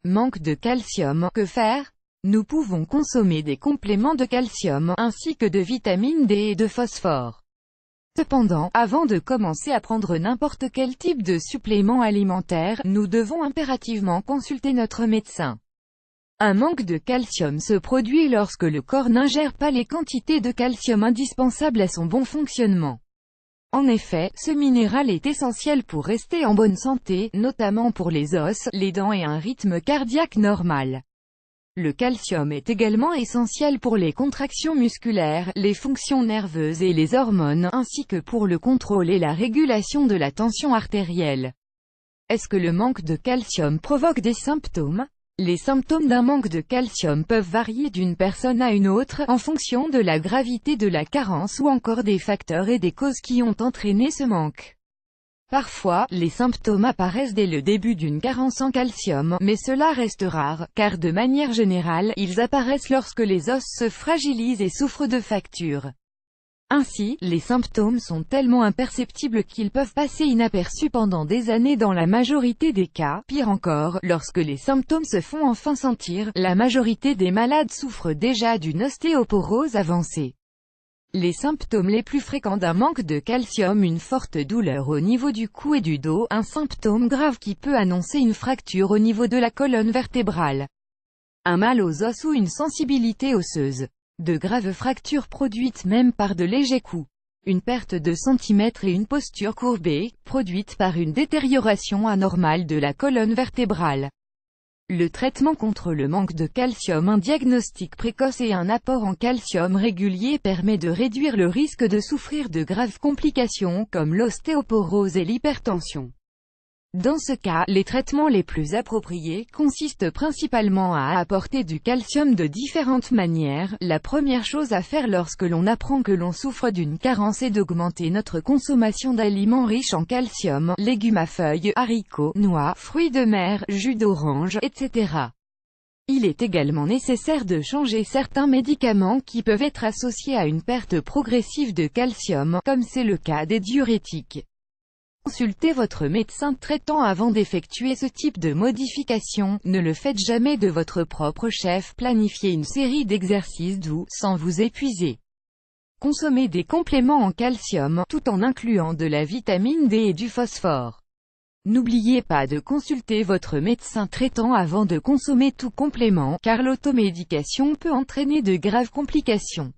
Manque de calcium, que faire? Nous pouvons consommer des compléments de calcium, ainsi que de vitamine D et de phosphore. Cependant, avant de commencer à prendre n'importe quel type de supplément alimentaire, nous devons impérativement consulter notre médecin. Un manque de calcium se produit lorsque le corps n'ingère pas les quantités de calcium indispensables à son bon fonctionnement. En effet, ce minéral est essentiel pour rester en bonne santé, notamment pour les os, les dents et un rythme cardiaque normal. Le calcium est également essentiel pour les contractions musculaires, les fonctions nerveuses et les hormones, ainsi que pour le contrôle et la régulation de la tension artérielle. Est-ce que le manque de calcium provoque des symptômes? Les symptômes d'un manque de calcium peuvent varier d'une personne à une autre, en fonction de la gravité de la carence ou encore des facteurs et des causes qui ont entraîné ce manque. Parfois, les symptômes apparaissent dès le début d'une carence en calcium, mais cela reste rare, car de manière générale, ils apparaissent lorsque les os se fragilisent et souffrent de fractures. Ainsi, les symptômes sont tellement imperceptibles qu'ils peuvent passer inaperçus pendant des années dans la majorité des cas. Pire encore, lorsque les symptômes se font enfin sentir, la majorité des malades souffrent déjà d'une ostéoporose avancée. Les symptômes les plus fréquents d'un manque de calcium: une forte douleur au niveau du cou et du dos, un symptôme grave qui peut annoncer une fracture au niveau de la colonne vertébrale, un mal aux os ou une sensibilité osseuse, de graves fractures produites même par de légers coups, une perte de centimètres et une posture courbée, produite par une détérioration anormale de la colonne vertébrale. Le traitement contre le manque de calcium: un diagnostic précoce et un apport en calcium régulier permet de réduire le risque de souffrir de graves complications comme l'ostéoporose et l'hypertension. Dans ce cas, les traitements les plus appropriés consistent principalement à apporter du calcium de différentes manières. La première chose à faire lorsque l'on apprend que l'on souffre d'une carence est d'augmenter notre consommation d'aliments riches en calcium, légumes à feuilles, haricots, noix, fruits de mer, jus d'orange, etc. Il est également nécessaire de changer certains médicaments qui peuvent être associés à une perte progressive de calcium, comme c'est le cas des diurétiques. Consultez votre médecin traitant avant d'effectuer ce type de modification. Ne le faites jamais de votre propre chef. Planifiez une série d'exercices doux, sans vous épuiser. Consommez des compléments en calcium, tout en incluant de la vitamine D et du phosphore. N'oubliez pas de consulter votre médecin traitant avant de consommer tout complément, car l'automédication peut entraîner de graves complications.